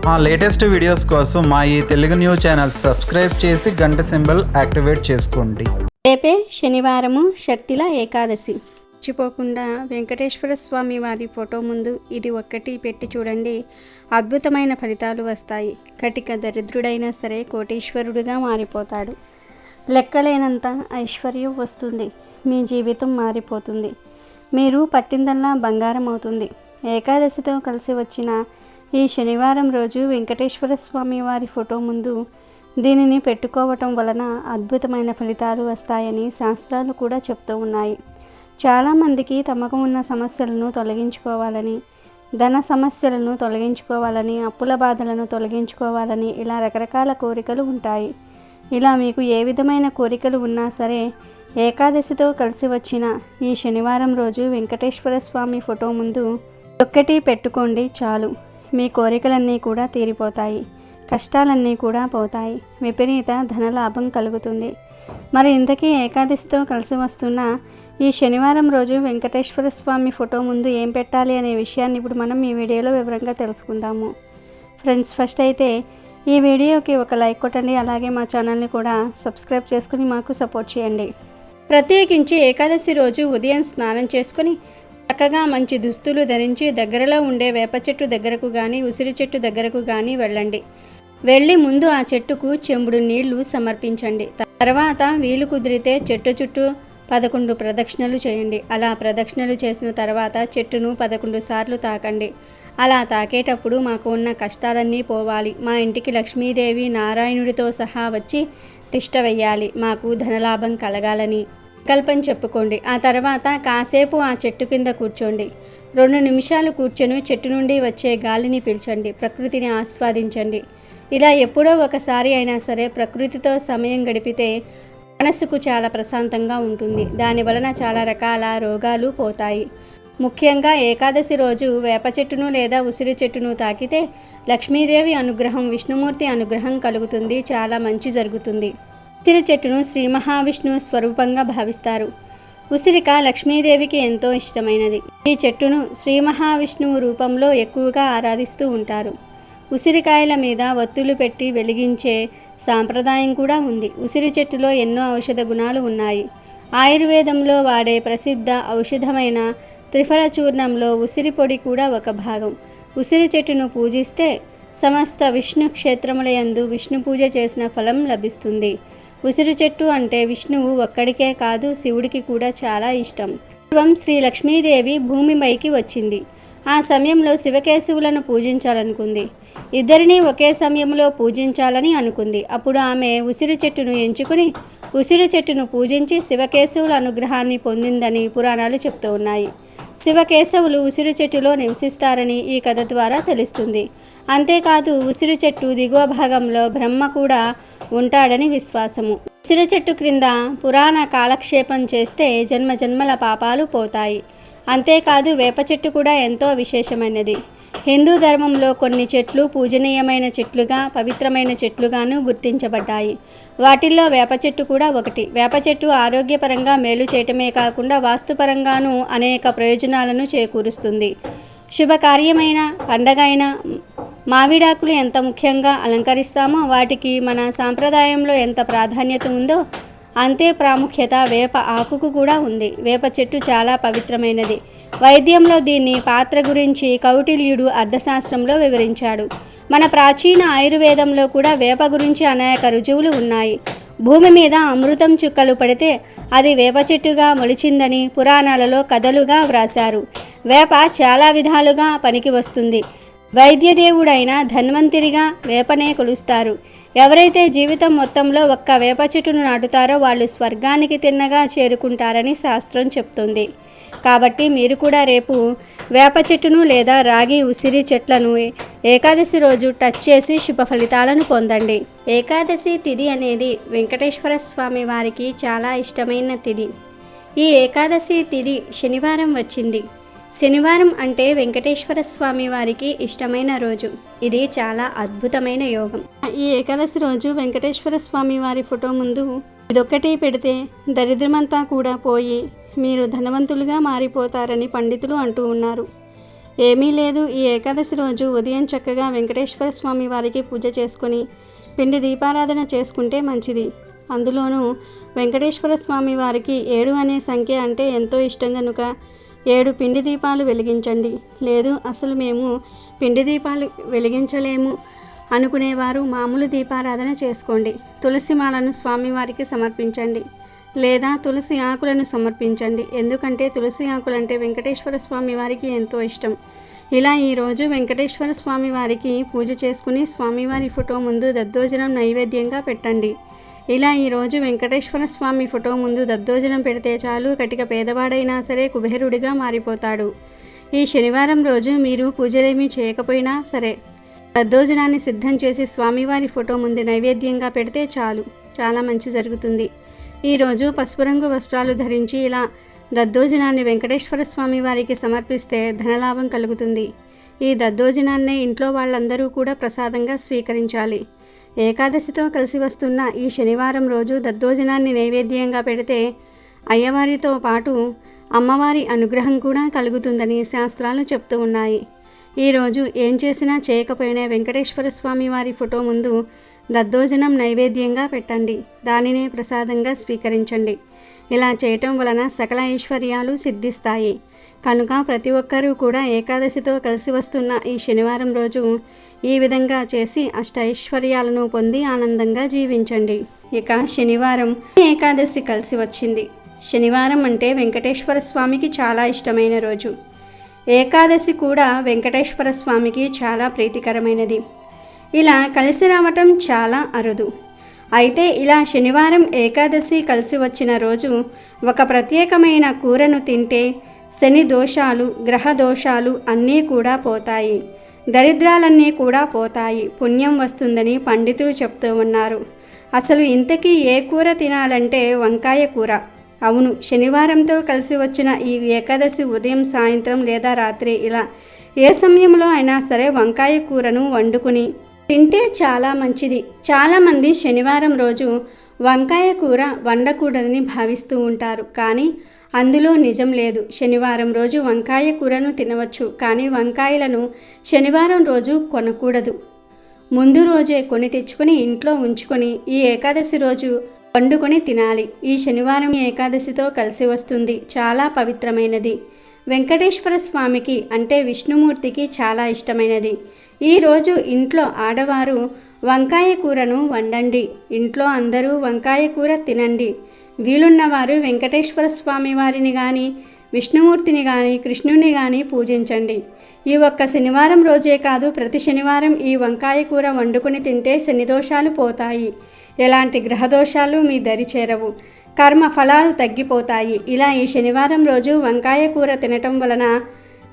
మా latest videos కోసం మా ఈ తెలుగు న్యూస్ ఛానల్ సబ్స్క్రైబ్ చేసి గంట సింబల్ యాక్టివేట్ చేసుకోండి. రేపే శనివారము షట్టిల ఏకాదశి. మర్చిపోకుండా వెంకటేశ్వర స్వామి వారి ఫోటో ముందు ఇది ఒక్కటి పెట్టి చూడండి, అద్భుతమైన ఫలితాలు వస్తాయి. కటిక దరిద్రుడైనా సరే కోటీశ్వరుడిగా మారిపోతాడు. లెక్కలేనంత ఐశ్వర్యం వస్తుంది. మీ జీవితం మారిపోతుంది. మీరు పట్టిందల్లా బంగారం అవుతుంది. ఏకాదశితో కలిసి వచ్చిన ఈ శనివారం రోజు వెంకటేశ్వర స్వామి వారి ఫోటో ముందు దీనిని పెట్టుకోవటం వలన అద్భుతమైన ఫలితాలు వస్తాయని శాస్త్రాలు కూడా చెప్తూ ఉన్నాయి. చాలామందికి తమకు ఉన్న సమస్యలను తొలగించుకోవాలని, ధన సమస్యలను తొలగించుకోవాలని, అప్పుల బాధలను తొలగించుకోవాలని ఇలా రకరకాల కోరికలు ఉంటాయి. ఇలా మీకు ఏ విధమైన కోరికలు ఉన్నా సరే ఏకాదశితో కలిసి వచ్చిన ఈ శనివారం రోజు వెంకటేశ్వర స్వామి ఫోటో ముందు ఒక్కటి పెట్టుకోండి చాలు. మీ కోరికలన్నీ కూడా తీరిపోతాయి. కష్టాలన్నీ కూడా పోతాయి. విపరీత ధనలాభం కలుగుతుంది. మరి ఇంతకీ ఏకాదశితో కలిసి వస్తున్న ఈ శనివారం రోజు వెంకటేశ్వర స్వామి ఫోటో ముందు ఏం పెట్టాలి అనే విషయాన్ని ఇప్పుడు మనం ఈ వీడియోలో వివరంగా తెలుసుకుందాము. ఫ్రెండ్స్, ఫస్ట్ అయితే ఈ వీడియోకి ఒక లైక్ కొట్టండి. అలాగే మా ఛానల్ని కూడా సబ్స్క్రైబ్ చేసుకుని మాకు సపోర్ట్ చేయండి. ప్రత్యేకించి ఏకాదశి రోజు ఉదయం స్నానం చేసుకుని చక్కగా మంచి దుస్తులు ధరించి దగ్గరలో ఉండే వేప చెట్టు దగ్గరకు కానీ ఉసిరి చెట్టు దగ్గరకు కానీ వెళ్ళి ముందు ఆ చెట్టుకు చెంబుడు నీళ్లు సమర్పించండి. తర్వాత వీలు కుదిరితే చెట్టు చుట్టూ 11 ప్రదక్షిణలు చేయండి. అలా ప్రదక్షిణలు చేసిన తర్వాత చెట్టును 11 సార్లు తాకండి. అలా తాకేటప్పుడు మాకు ఉన్న కష్టాలన్నీ పోవాలి, మా ఇంటికి లక్ష్మీదేవి నారాయణుడితో సహా వచ్చి తిష్ట వెయ్యాలి, మాకు ధనలాభం కలగాలని సంకల్పం చెప్పుకోండి. ఆ తర్వాత కాసేపు ఆ చెట్టు కింద కూర్చోండి. 2 నిమిషాలు కూర్చొని చెట్టు నుండి వచ్చే గాలిని పీల్చండి, ప్రకృతిని ఆస్వాదించండి. ఇలా ఎప్పుడో ఒకసారి అయినా సరే ప్రకృతితో సమయం గడిపితే మనసుకు చాలా ప్రశాంతంగా ఉంటుంది. దానివలన చాలా రకాల రోగాలు పోతాయి. ముఖ్యంగా ఏకాదశి రోజు వేప చెట్టును లేదా ఉసిరి చెట్టును తాకితే లక్ష్మీదేవి అనుగ్రహం, విష్ణుమూర్తి అనుగ్రహం కలుగుతుంది. చాలా మంచి జరుగుతుంది. ఉసిరి చెట్టును శ్రీ మహావిష్ణువు స్వరూపంగా భావిస్తారు. ఉసిరిక లక్ష్మీదేవికి ఎంతో ఇష్టమైనది. ఈ చెట్టును శ్రీ మహావిష్ణువు రూపంలో ఎక్కువగా ఆరాధిస్తూ ఉంటారు. ఉసిరికాయల మీద ఒత్తులు పెట్టి వెలిగించే సాంప్రదాయం కూడా ఉంది. ఉసిరి చెట్టులో ఎన్నో ఔషధ గుణాలు ఉన్నాయి. ఆయుర్వేదంలో వాడే ప్రసిద్ధ ఔషధమైన త్రిఫల చూర్ణంలో ఉసిరి పొడి కూడా ఒక భాగం. ఉసిరి చెట్టును పూజిస్తే సమస్త విష్ణు క్షేత్రములయందు విష్ణు పూజ చేసిన ఫలం లభిస్తుంది. ఉసిరి చెట్టు అంటే విష్ణువు ఒక్కడికే కాదు, శివుడికి కూడా చాలా ఇష్టం. పూర్వం శ్రీ లక్ష్మీదేవి భూమిపైకి వచ్చింది. ఆ సమయంలో శివకేశవులను పూజించాలనుకుంది. ఇద్దరిని ఒకే సమయంలో పూజించాలని అనుకుంది. అప్పుడు ఆమె ఉసిరి చెట్టును ఎంచుకుని ఉసిరి చెట్టును పూజించి శివకేశవుల అనుగ్రహాన్ని పొందిందని పురాణాలు చెప్తూ ఉన్నాయి. శివకేశవులు ఉసిరి చెట్టులో నివసిస్తారని ఈ కథ ద్వారా తెలుస్తుంది. అంతేకాదు ఉసిరి చెట్టు దిగువ భాగంలో బ్రహ్మ కూడా ఉంటాడని విశ్వాసము. ఉసిరి చెట్టు క్రింద పురాణ కాలక్షేపం చేస్తే జన్మ జన్మల పాపాలు పోతాయి. అంతేకాదు వేప చెట్టు కూడా ఎంతో విశేషమైనది. హిందూ ధర్మంలో కొన్ని చెట్లు పూజనీయమైన చెట్లుగా, పవిత్రమైన చెట్లుగాను గుర్తించబడ్డాయి. వాటిల్లో వేప చెట్టు కూడా ఒకటి. వేప చెట్టు ఆరోగ్యపరంగా మేలు చేయటమే కాకుండా వాస్తుపరంగాను అనేక ప్రయోజనాలను చేకూరుస్తుంది. శుభకార్యమైన పండగ అయిన మామిడాకులు ఎంత ముఖ్యంగా అలంకరిస్తామో వాటికి మన సాంప్రదాయంలో ఎంత ప్రాధాన్యత ఉందో అంతే ప్రాముఖ్యత వేప ఆకుకు కూడా ఉంది. వేప చెట్టు చాలా పవిత్రమైనది. వైద్యంలో దీన్ని పాత్ర గురించి కౌటిల్యుడు అర్థశాస్త్రంలో వివరించాడు. మన ప్రాచీన ఆయుర్వేదంలో కూడా వేప గురించి అనేక రుజువులు ఉన్నాయి. భూమి మీద అమృతం చుక్కలు పడితే అది వేప చెట్టుగా మొలిచిందని పురాణాలలో కథలుగా వ్రాశారు. వేప చాలా విధాలుగా పనికి వస్తుంది. వైద్యదేవుడైన ధన్వంతరిగా వేపనే కొలుస్తారు. ఎవరైతే జీవితం మొత్తంలో ఒక్క వేప చెట్టును నాటుతారో వాళ్ళు స్వర్గానికి తిన్నగా చేరుకుంటారని శాస్త్రం చెప్తుంది. కాబట్టి మీరు కూడా రేపు వేప చెట్టును లేదా రాగి ఉసిరి చెట్లను ఏకాదశి రోజు టచ్ చేసి శుభ ఫలితాలను పొందండి. ఏకాదశి తిథి అనేది వెంకటేశ్వర స్వామి వారికి చాలా ఇష్టమైన తిథి. ఈ ఏకాదశి తిథి శనివారం వచ్చింది. శనివారం అంటే వెంకటేశ్వర స్వామి వారికి ఇష్టమైన రోజు. ఇది చాలా అద్భుతమైన యోగం. ఈ ఏకాదశి రోజు వెంకటేశ్వర స్వామి వారి ఫోటో ముందు ఇదొక్కటి పెడితే దరిద్రమంతా కూడా పోయి మీరు ధనవంతులుగా మారిపోతారని పండితులు అంటూ ఉన్నారు. ఏమీ లేదు, ఈ ఏకాదశి రోజు ఉదయం చక్కగా వెంకటేశ్వర స్వామి వారికి పూజ చేసుకొని పిండి దీపారాధన చేసుకుంటే మంచిది. అందులోనూ వెంకటేశ్వర స్వామి వారికి 7 అనే సంఖ్య అంటే ఎంతో ఇష్టం కనుక 7 పిండి దీపాలు వెలిగించండి. లేదు అసలు మేము పిండి దీపాలు వెలిగించలేము అనుకునేవారు మామూలు దీపారాధన చేసుకోండి. తులసి మాలను స్వామివారికి సమర్పించండి లేదా తులసి ఆకులను సమర్పించండి. ఎందుకంటే తులసి ఆకులంటే వెంకటేశ్వర స్వామి వారికి ఎంతో ఇష్టం. ఇలా ఈరోజు వెంకటేశ్వర స్వామి వారికి పూజ చేసుకుని స్వామివారి ఫోటో ముందు దద్దోజనం నైవేద్యంగా పెట్టండి. ఇలా ఈరోజు వెంకటేశ్వర స్వామి ఫోటో ముందు దద్దోజనం పెడితే చాలు, కటిక పేదవాడైనా సరే కుబేరుడిగా మారిపోతాడు. ఈ శనివారం రోజు మీరు పూజలేమీ చేయకపోయినా సరే దద్దోజనాన్ని సిద్ధం చేసి స్వామివారి ఫోటో ముందు నైవేద్యంగా పెడితే చాలు, చాలా మంచి జరుగుతుంది. ఈరోజు పసుపు రంగు వస్త్రాలు ధరించి ఇలా దద్దోజనాన్ని వెంకటేశ్వర స్వామి వారికి సమర్పిస్తే ధనలాభం కలుగుతుంది. ఈ దద్దోజనాన్నే ఇంట్లో వాళ్ళందరూ కూడా ప్రసాదంగా స్వీకరించాలి. ఏకాదశితో కలిసి వస్తున్న ఈ శనివారం రోజు దద్దోజనాన్ని నైవేద్యంగా పెడితే అయ్యవారితో పాటు అమ్మవారి అనుగ్రహం కూడా కలుగుతుందని శాస్త్రాలు చెప్తూ ఉన్నాయి. ఈరోజు ఏం చేసినా చేయకపోయినా వెంకటేశ్వర స్వామి వారి ఫోటో ముందు దద్దోజనం నైవేద్యంగా పెట్టండి, దానినే ప్రసాదంగా స్వీకరించండి. ఇలా చేయటం వలన సకల ఐశ్వర్యాలు సిద్ధిస్తాయి. కనుక ప్రతి ఒక్కరూ కూడా ఏకాదశితో కలిసి వస్తున్న ఈ శనివారం రోజు ఈ విధంగా చేసి అష్టైశ్వర్యాలను పొంది ఆనందంగా జీవించండి. ఇక శనివారం ఏకాదశి కలిసి వచ్చింది. శనివారం అంటే వెంకటేశ్వర స్వామికి చాలా ఇష్టమైన రోజు. ఏకాదశి కూడా వెంకటేశ్వర స్వామికి చాలా ప్రీతికరమైనది. ఇలా కలిసి రావటం చాలా అరుదు. అయితే ఇలా శనివారం ఏకాదశి కలిసి వచ్చిన రోజు ఒక ప్రత్యేకమైన కూరను తింటే శని దోషాలు, గ్రహ దోషాలు అన్నీ కూడా పోతాయి, దరిద్రాలన్నీ కూడా పోతాయి, పుణ్యం వస్తుందని పండితులు చెప్తూ ఉన్నారు. అసలు ఇంతకీ ఏ కూర తినాలంటే వంకాయ కూర. అవును, శనివారంతో కలిసి వచ్చిన ఈ ఏకాదశి ఉదయం, సాయంత్రం లేదా రాత్రి ఇలా ఏ సమయంలో అయినా సరే వంకాయ కూరను వండుకుని తింటే చాలా మంచిది. చాలామంది శనివారం రోజు వంకాయ కూర వండకూడదని భావిస్తూ ఉంటారు, కానీ అందులో నిజం లేదు. శనివారం రోజు వంకాయ కూరను తినవచ్చు, కానీ వంకాయలను శనివారం రోజు కొనకూడదు. ముందు రోజే కొని తెచ్చుకొని ఇంట్లో ఉంచుకొని ఈ ఏకాదశి రోజు వండుకొని తినాలి. ఈ శనివారం ఏకాదశితో కలిసి వస్తుంది, చాలా పవిత్రమైనది. వెంకటేశ్వర స్వామికి అంటే విష్ణుమూర్తికి చాలా ఇష్టమైనది. ఈరోజు ఇంట్లో ఆడవారు వంకాయ కూరను వండండి. ఇంట్లో అందరూ వంకాయ కూర తినండి. వీలున్నవారు వెంకటేశ్వర స్వామి వారిని కానీ, విష్ణుమూర్తిని కానీ, కృష్ణుని కానీ పూజించండి. ఈ ఒక్క శనివారం రోజే కాదు, ప్రతి శనివారం ఈ వంకాయ కూర వండుకొని తింటే శనిదోషాలు పోతాయి, ఎలాంటి గ్రహదోషాలు మీ దరి చేరవు, కర్మ ఫలాలు తగ్గిపోతాయి. ఇలా ఈ శనివారం రోజు వంకాయ కూర తినటం వలన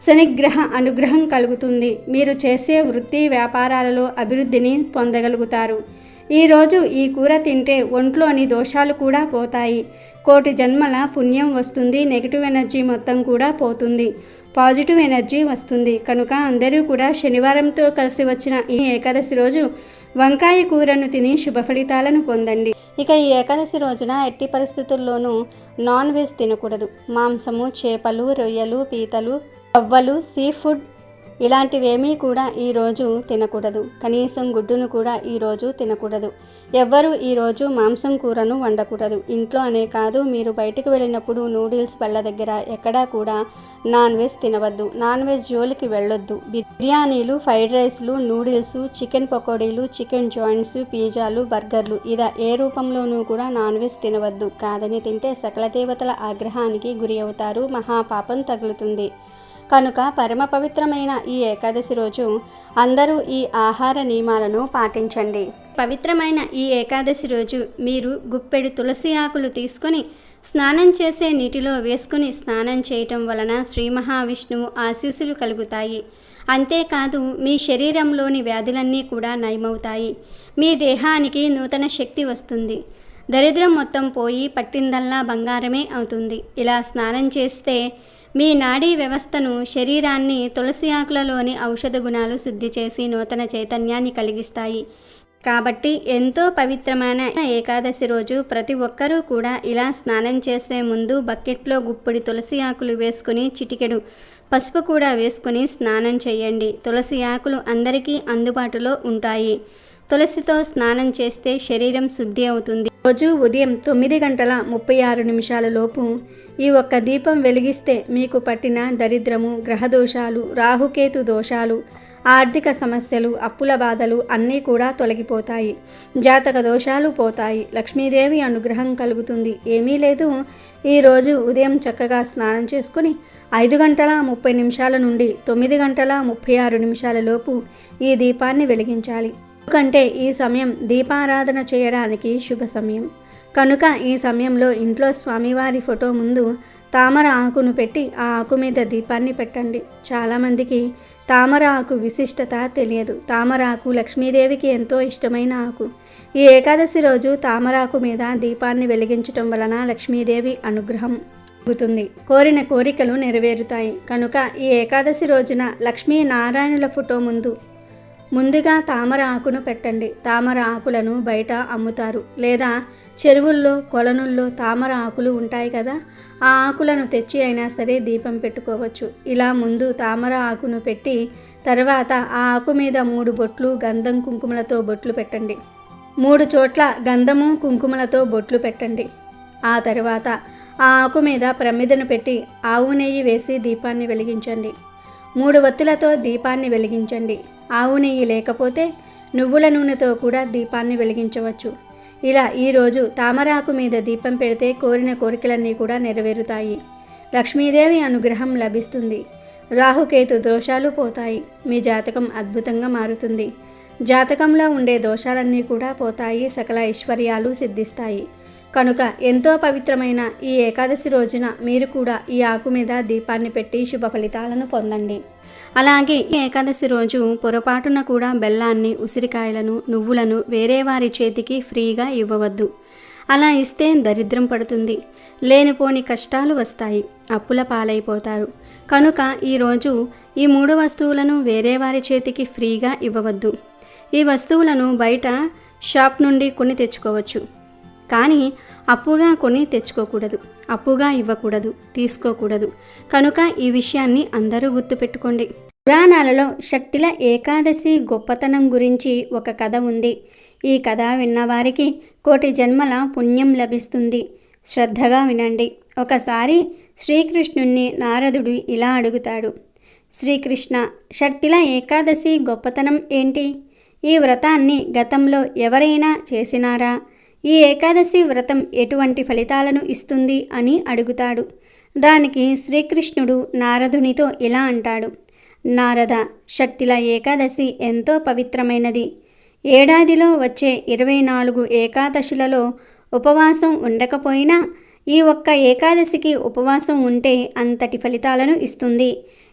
శనిగ్రహ అనుగ్రహం కలుగుతుంది. మీరు చేసే వృత్తి వ్యాపారాలలో అభివృద్ధిని పొందగలుగుతారు. ఈరోజు ఈ కూర తింటే ఒంట్లోని దోషాలు కూడా పోతాయి, కోటి జన్మల పుణ్యం వస్తుంది, నెగిటివ్ ఎనర్జీ మొత్తం కూడా పోతుంది, పాజిటివ్ ఎనర్జీ వస్తుంది. కనుక అందరూ కూడా శనివారంతో కలిసి వచ్చిన ఈ ఏకాదశి రోజు వంకాయ కూరను తిని శుభ ఫలితాలను పొందండి. ఇక ఈ ఏకాదశి రోజున ఎట్టి పరిస్థితుల్లోనూ నాన్ వెజ్ తినకూడదు. మాంసము, చేపలు, రొయ్యలు, పీతలు, రవ్వలు, సీ ఫుడ్ ఇలాంటివేమీ కూడా ఈరోజు తినకూడదు. కనీసం గుడ్డును కూడా ఈరోజు తినకూడదు. ఎవ్వరూ ఈరోజు మాంసం కూరను వండకూడదు. ఇంట్లో అనే కాదు, మీరు బయటకు వెళ్ళినప్పుడు నూడిల్స్ బళ్ళ దగ్గర ఎక్కడా కూడా నాన్ వెజ్ తినవద్దు. నాన్ వెజ్ జోలికి వెళ్ళొద్దు. బిర్యానీలు, ఫ్రైడ్ రైస్లు, నూడిల్స్, చికెన్ పకోడీలు, చికెన్ జాయింట్స్, పిజ్జాలు, బర్గర్లు ఇలా ఏ రూపంలోనూ కూడా నాన్ వెజ్ తినవద్దు. కాదని తింటే సకల దేవతల ఆగ్రహానికి గురి అవుతారు, మహాపాపం తగులుతుంది. కనుక పరమ పవిత్రమైన ఈ ఏకాదశి రోజు అందరూ ఈ ఆహార నియమాలను పాటించండి. పవిత్రమైన ఈ ఏకాదశి రోజు మీరు గుప్పెడు తులసి ఆకులు తీసుకొని స్నానం చేసే నీటిలో వేసుకుని స్నానం చేయటం వలన శ్రీ మహావిష్ణువు ఆశీస్సులు కలుగుతాయి. అంతేకాదు మీ శరీరంలోని వ్యాధులన్నీ కూడా నయమవుతాయి. మీ దేహానికి నూతన శక్తి వస్తుంది. దరిద్రం మొత్తం పోయి పట్టిందల్లా బంగారమే అవుతుంది. ఇలా స్నానం చేస్తే మీ నాడీ వ్యవస్థను, శరీరాన్ని తులసి ఆకులలోని ఔషధ గుణాలు శుద్ధి చేసి నూతన చైతన్యాన్ని కలిగిస్తాయి. కాబట్టి ఎంతో పవిత్రమైన ఏకాదశి రోజు ప్రతి ఒక్కరూ కూడా ఇలా స్నానం చేసే ముందు బకెట్లో గుప్పిడి తులసి ఆకులు వేసుకుని చిటికెడు పసుపు కూడా వేసుకుని స్నానం చేయండి. తులసి ఆకులు అందరికీ అందుబాటులో ఉంటాయి. తులసితో స్నానం చేస్తే శరీరం శుద్ధి అవుతుంది. రోజు ఉదయం 9:36 లోపు ఈ ఒక్క దీపం వెలిగిస్తే మీకు పట్టిన దరిద్రము, గ్రహదోషాలు, రాహుకేతు దోషాలు, ఆర్థిక సమస్యలు, అప్పుల బాధలు అన్నీ కూడా తొలగిపోతాయి. జాతక దోషాలు పోతాయి. లక్ష్మీదేవి అనుగ్రహం కలుగుతుంది. ఏమీ లేదు, ఈరోజు ఉదయం చక్కగా స్నానం చేసుకుని 5:30 నుండి 9:36 లోపు ఈ దీపాన్ని వెలిగించాలి. ఎందుకంటే ఈ సమయం దీపారాధన చేయడానికి శుభ సమయం కనుక ఈ సమయంలో ఇంట్లో స్వామివారి ఫోటో ముందు తామర ఆకును పెట్టి ఆ ఆకు మీద దీపాన్ని పెట్టండి. చాలామందికి తామర ఆకు విశిష్టత తెలియదు. తామర ఆకు లక్ష్మీదేవికి ఎంతో ఇష్టమైన ఆకు. ఈ ఏకాదశి రోజు తామర ఆకు మీద దీపాన్ని వెలిగించటం వలన లక్ష్మీదేవి అనుగ్రహం కలుగుతుంది. కోరిన కోరికలు నెరవేరుతాయి. కనుక ఈ ఏకాదశి రోజున లక్ష్మీనారాయణుల ఫోటో ముందుగా తామర ఆకును పెట్టండి. తామర ఆకులను బయట అమ్ముతారు, లేదా చెరువుల్లో, కొలనుల్లో తామర ఆకులు ఉంటాయి కదా, ఆ ఆకులను తెచ్చి అయినా సరే దీపం పెట్టుకోవచ్చు. ఇలా ముందు తామర ఆకును పెట్టి తర్వాత ఆ ఆకు మీద 3 బొట్లు గంధం కుంకుమలతో బొట్లు పెట్టండి. 3 చోట్ల గంధము కుంకుమలతో బొట్లు పెట్టండి. ఆ తర్వాత ఆ ఆకు మీద ప్రమిదను పెట్టి ఆవు నెయ్యి వేసి దీపాన్ని వెలిగించండి. 3 వత్తులతో దీపాన్ని వెలిగించండి. ఆవు నెయ్యి లేకపోతే నువ్వుల నూనెతో కూడా దీపాన్ని వెలిగించవచ్చు. ఇలా ఈరోజు తామరాకు మీద దీపం పెడితే కోరిన కోరికలన్నీ కూడా నెరవేరుతాయి. లక్ష్మీదేవి అనుగ్రహం లభిస్తుంది. రాహుకేతు దోషాలు పోతాయి. మీ జాతకం అద్భుతంగా మారుతుంది. జాతకంలో ఉండే దోషాలన్నీ కూడా పోతాయి. సకల ఐశ్వర్యాలు సిద్ధిస్తాయి. కనుక ఎంతో పవిత్రమైన ఈ ఏకాదశి రోజున మీరు కూడా ఈ ఆకు మీద దీపాన్ని పెట్టి శుభ ఫలితాలను పొందండి. అలాగే ఈ ఏకాదశి రోజు పొరపాటున కూడా బెల్లాన్ని, ఉసిరికాయలను, నువ్వులను వేరే వారి చేతికి ఫ్రీగా ఇవ్వవద్దు. అలా ఇస్తే దరిద్రం పడుతుంది. లేనిపోని కష్టాలు వస్తాయి. అప్పుల పాలైపోతారు. కనుక ఈరోజు ఈ 3 వస్తువులను వేరే వారి చేతికి ఫ్రీగా ఇవ్వవద్దు. ఈ వస్తువులను బయట షాప్ నుండి కొని తెచ్చుకోవచ్చు, కానీ అప్పుగా కొని తెచ్చుకోకూడదు, అప్పుగా ఇవ్వకూడదు, తీసుకోకూడదు. కనుక ఈ విషయాన్ని అందరూ గుర్తుపెట్టుకోండి. పురాణాలలో శక్తిల ఏకాదశి గొప్పతనం గురించి ఒక కథ ఉంది. ఈ కథ విన్నవారికి 1,000,000 జన్మల పుణ్యం లభిస్తుంది. శ్రద్ధగా వినండి. ఒకసారి శ్రీకృష్ణుణ్ణి నారదుడు ఇలా అడుగుతాడు. శ్రీకృష్ణ, శక్తిల ఏకాదశి గొప్పతనం ఏంటి? ఈ వ్రతాన్ని గతంలో ఎవరైనా చేసినారా? ఈ ఏకాదశి వ్రతం ఎటువంటి ఫలితాలను ఇస్తుంది అని అడుగుతాడు. దానికి శ్రీకృష్ణుడు నారదునితో ఇలా అంటాడు. నారద, శక్తిల ఏకాదశి ఎంతో పవిత్రమైనది. ఏడాదిలో వచ్చే 24 ఏకాదశులలో ఉపవాసం ఉండకపోయినా ఈ ఒక్క ఏకాదశికి ఉపవాసం ఉంటే అంతటి ఫలితాలను ఇస్తుంది.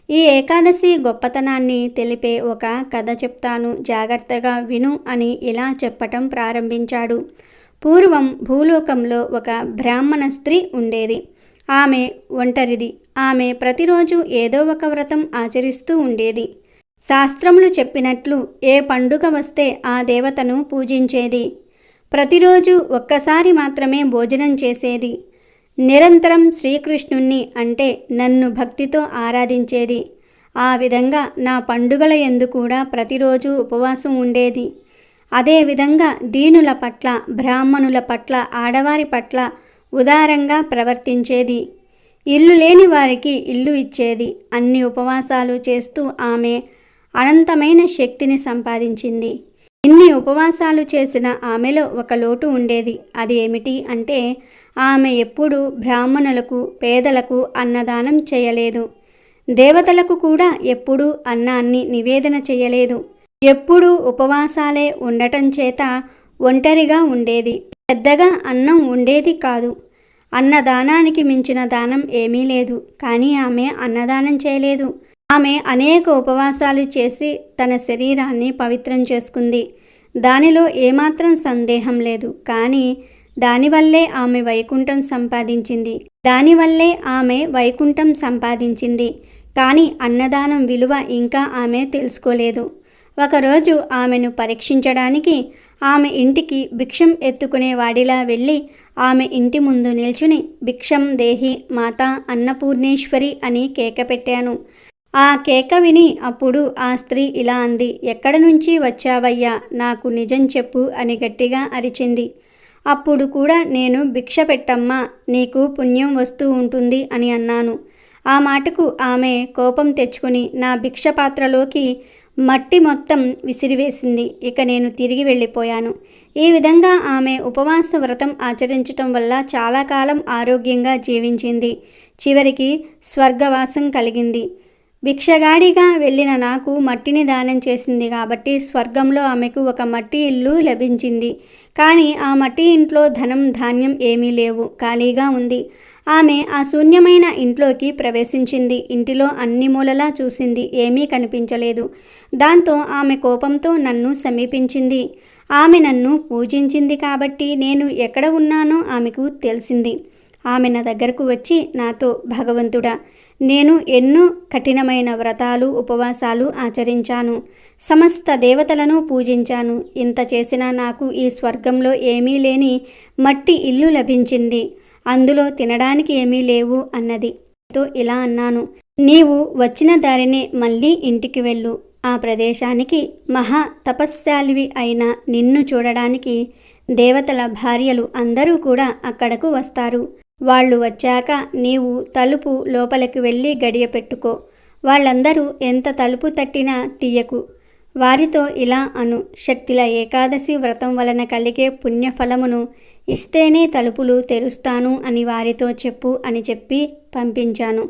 ఈ ఏకాదశి గొప్పతనాన్ని తెలిపే ఒక కథ చెప్తాను, జాగ్రత్తగా విను అని ఇలా చెప్పటం ప్రారంభించాడు. పూర్వం భూలోకంలో ఒక బ్రాహ్మణ స్త్రీ ఉండేది. ఆమె ఒంటరిది. ఆమె ప్రతిరోజు ఏదో ఒక వ్రతం ఆచరిస్తూ ఉండేది. శాస్త్రములు చెప్పినట్లు ఏ పండుగ వస్తే ఆ దేవతను పూజించేది. ప్రతిరోజు ఒక్కసారి మాత్రమే భోజనం చేసేది. నిరంతరం శ్రీకృష్ణుణ్ణి అంటే నన్ను భక్తితో ఆరాధించేది. ఆ విధంగా నా పండుగల యందు కూడా ప్రతిరోజు ఉపవాసం ఉండేది. అదేవిధంగా దీనుల పట్ల, బ్రాహ్మణుల పట్ల, ఆడవారి పట్ల ఉదారంగా ప్రవర్తించేది. ఇల్లు లేని వారికి ఇల్లు ఇచ్చేది. అన్ని ఉపవాసాలు చేస్తూ ఆమె అనంతమైన శక్తిని సంపాదించింది. ఇన్ని ఉపవాసాలు చేసిన ఆమెలో ఒక లోటు ఉండేది. అది ఏమిటి అంటే ఆమె ఎప్పుడూ బ్రాహ్మణులకు, పేదలకు అన్నదానం చేయలేదు. దేవతలకు కూడా ఎప్పుడూ అన్నాన్ని నివేదన చేయలేదు. ఎప్పుడూ ఉపవాసాలే ఉండటం చేత ఒంటరిగా ఉండేది. పెద్దగా అన్నం ఉండేది కాదు. అన్నదానానికి మించిన దానం ఏమీ లేదు. కానీ ఆమె అన్నదానం చేయలేదు. ఆమె అనేక ఉపవాసాలు చేసి తన శరీరాన్ని పవిత్రం చేసుకుంది. దానిలో ఏమాత్రం సందేహం లేదు. కానీ దానివల్లే ఆమె వైకుంఠం సంపాదించింది. కానీ అన్నదానం విలువ ఇంకా ఆమె తెలుసుకోలేదు. ఒకరోజు ఆమెను పరీక్షించడానికి ఆమె ఇంటికి భిక్షం ఎత్తుకునే వాడిలా వెళ్ళి ఆమె ఇంటి ముందు నిల్చుని భిక్షం దేహి మాతా అన్నపూర్ణేశ్వరి అని కేక పెట్టాను. ఆ కేక విని అప్పుడు ఆ స్త్రీ ఇలా అంది, ఎక్కడ నుంచి వచ్చావయ్యా, నాకు నిజం చెప్పు అని గట్టిగా అరిచింది. అప్పుడు కూడా నేను భిక్ష పెట్టమ్మా, నీకు పుణ్యం వస్తూ ఉంటుంది అని అన్నాను. ఆ మాటకు ఆమె కోపం తెచ్చుకుని నా భిక్ష పాత్రలోకి మట్టి మొత్తం విసిరివేసింది. ఇక నేను తిరిగి వెళ్ళిపోయాను. ఈ విధంగా ఆమె ఉపవాస వ్రతం ఆచరించటం వల్ల చాలా కాలం ఆరోగ్యంగా జీవించింది. చివరికి స్వర్గవాసం కలిగింది. భిక్షగాడిగా వెళ్ళిన నాకు మట్టిని దానం చేసింది కాబట్టి స్వర్గంలో ఆమెకు ఒక మట్టి ఇల్లు లభించింది. కానీ ఆ మట్టి ఇంట్లో ధనం ధాన్యం ఏమీ లేవు, ఖాళీగా ఉంది. ఆమె ఆ శూన్యమైన ఇంట్లోకి ప్రవేశించింది. ఇంటిలో అన్ని మూలలా చూసింది, ఏమీ కనిపించలేదు. దాంతో ఆమె కోపంతో నన్ను సమీపించింది. ఆమె నన్ను పూజించింది కాబట్టి నేను ఎక్కడ ఉన్నానో ఆమెకు తెలిసింది. ఆమె నా దగ్గరకు వచ్చి నాతో, భగవంతుడా, నేను ఎన్నో కఠినమైన వ్రతాలు ఉపవాసాలు ఆచరించాను, సమస్త దేవతలను పూజించాను. ఇంత చేసినా నాకు ఈ స్వర్గంలో ఏమీ లేని మట్టి ఇల్లు లభించింది, అందులో తినడానికి ఏమీ లేవు అన్నది. ఇలా అన్నాను, నీవు వచ్చిన దారినే మళ్ళీ ఇంటికి వెళ్ళు. ఆ ప్రదేశానికి మహా తపస్శాలివి అయిన నిన్ను చూడడానికి దేవతల భార్యలు అందరూ కూడా అక్కడకు వస్తారు. వాళ్ళు వచ్చాక నీవు తలుపు లోపలికి వెళ్ళి గడియ పెట్టుకో. వాళ్ళందరూ ఎంత తలుపు తట్టినా తీయకు. వారితో ఇలా అను, శక్తిల ఏకాదశి వ్రతం వలన కలిగే పుణ్యఫలమును ఇస్తేనే తలుపులు తెరుస్తాను అని వారితో చెప్పు అని చెప్పి పంపించాను.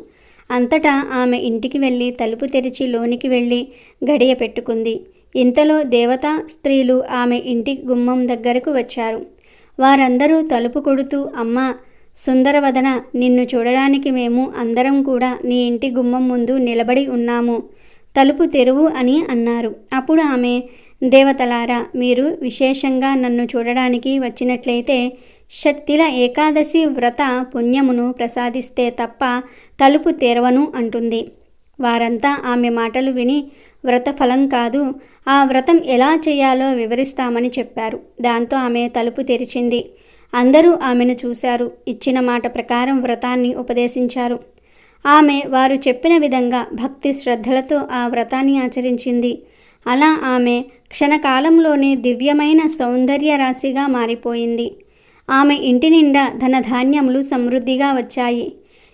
అంతటా ఆమె ఇంటికి వెళ్ళి తలుపు తెరిచి లోనికి వెళ్ళి గడియ పెట్టుకుంది. ఇంతలో దేవతా స్త్రీలు ఆమె ఇంటి గుమ్మం దగ్గరకు వచ్చారు. వారందరూ తలుపు కొడుతూ, అమ్మా సుందరవదన, నిన్ను చూడడానికి మేము అందరం కూడా నీ ఇంటి గుమ్మం ముందు నిలబడి ఉన్నాము, తలుపు తెరువు అని అన్నారు. అప్పుడు ఆమె, దేవతలారా, మీరు విశేషంగా నన్ను చూడడానికి వచ్చినట్లయితే షట్తిల ఏకాదశి వ్రత పుణ్యమును ప్రసాదిస్తే తప్ప తలుపు తెరవను అంటుంది. వారంతా ఆమె మాటలు విని వ్రత ఫలం కాదు, ఆ వ్రతం ఎలా చేయాలో వివరిస్తామని చెప్పారు. దాంతో ఆమె తలుపు తెరిచింది. అందరూ ఆమెను చూశారు. ఇచ్చిన మాట ప్రకారం వ్రతాన్ని ఉపదేశించారు. ఆమె వారు చెప్పిన విధంగా భక్తి శ్రద్ధలతో ఆ వ్రతాన్ని ఆచరించింది. అలా ఆమె క్షణకాలంలోనే దివ్యమైన సౌందర్య రాశిగా మారిపోయింది. ఆమె ఇంటి నిండా ధనధాన్యములు సమృద్ధిగా వచ్చాయి.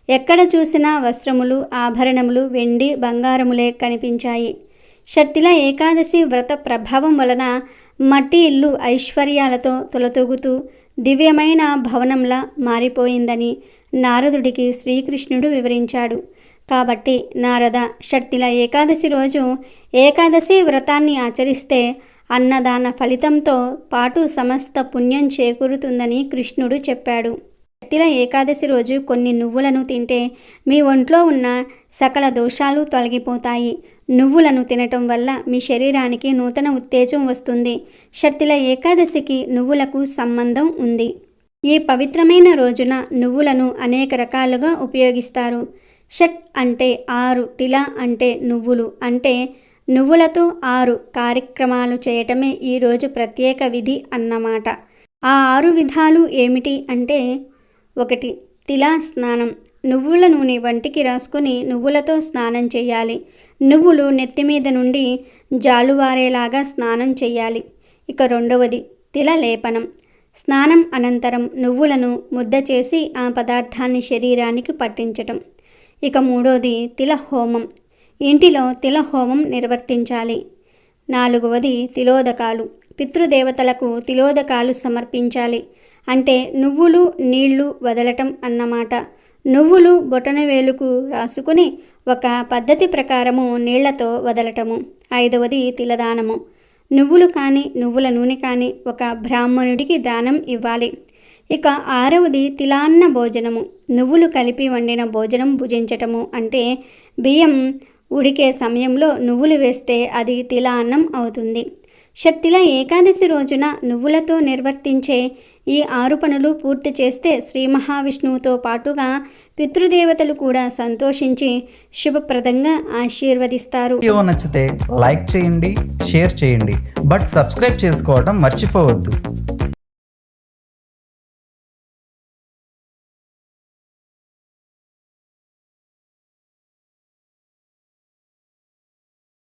ఎక్కడ చూసినా వస్త్రములు, ఆభరణములు, వెండి బంగారములే కనిపించాయి. షట్తిల ఏకాదశి వ్రత ప్రభావం వలన మట్టి ఇల్లు ఐశ్వర్యాలతో తొలతూగుతూ దివ్యమైన భవనంలా మారిపోయిందని నారదుడికి శ్రీకృష్ణుడు వివరించాడు. కాబట్టి నారద, షట్తిల ఏకాదశి రోజు ఏకాదశి వ్రతాన్ని ఆచరిస్తే అన్నదాన ఫలితంతో పాటు సమస్త పుణ్యం చేకూరుతుందని కృష్ణుడు చెప్పాడు. షట్తిల ఏకాదశి రోజు కొన్ని నువ్వులను తింటే మీ ఒంట్లో ఉన్న సకల దోషాలు తొలగిపోతాయి. నువ్వులను తినటం వల్ల మీ శరీరానికి నూతన ఉత్తేజం వస్తుంది. షట్తిల ఏకాదశికి నువ్వులకు సంబంధం ఉంది. ఈ పవిత్రమైన రోజున నువ్వులను అనేక రకాలుగా ఉపయోగిస్తారు. షట్ అంటే 6, తిల అంటే నువ్వులు, అంటే నువ్వులతో 6 కార్యక్రమాలు చేయటమే ఈరోజు ప్రత్యేక విధి అన్నమాట. ఆ 6 విధాలు ఏమిటి అంటే, 1. తిలా స్నానం. నువ్వుల నూనె వంటికి రాసుకొని నువ్వులతో స్నానం చేయాలి. నువ్వులు నెత్తిమీద నుండి జాలువారేలాగా స్నానం చేయాలి. ఇక 2వది తిల లేపనం. స్నానం అనంతరం నువ్వులను ముద్ద చేసి ఆ పదార్థాన్ని శరీరానికి పట్టించటం. ఇక 3వది తిల హోమం. ఇంటిలో తిల హోమం నిర్వర్తించాలి. 4వది తిలోదకాలు. పితృదేవతలకు తిలోదకాలు సమర్పించాలి. అంటే నువ్వులు నీళ్లు వదలటం అన్నమాట. నువ్వులు బొటనవేలుకు రాసుకుని ఒక పద్ధతి ప్రకారము నీళ్లతో వదలటము. 5వది తిలదానము. నువ్వులు కానీ నువ్వుల నూనె కానీ ఒక బ్రాహ్మణుడికి దానం ఇవ్వాలి. ఇక 6వది తిలాన్న భోజనము. నువ్వులు కలిపి వండిన భోజనం భుజించటము. అంటే బియ్యం ఉడికే సమయంలో నువ్వులు వేస్తే అది తిలాన్నం అవుతుంది. షట్టిల ఏకాదశి రోజున నువ్వులతో నిర్వర్తించే ఈ 6 పనులు పూర్తి చేస్తే శ్రీ మహావిష్ణువుతో పాటుగా పితృదేవతలు కూడా సంతోషించి శుభప్రదంగా ఆశీర్వదిస్తారు. వీడియో నచ్చితే లైక్ చేయండి, షేర్ చేయండి, బట్ సబ్స్క్రైబ్ చేసుకోవడం మర్చిపోవద్దు.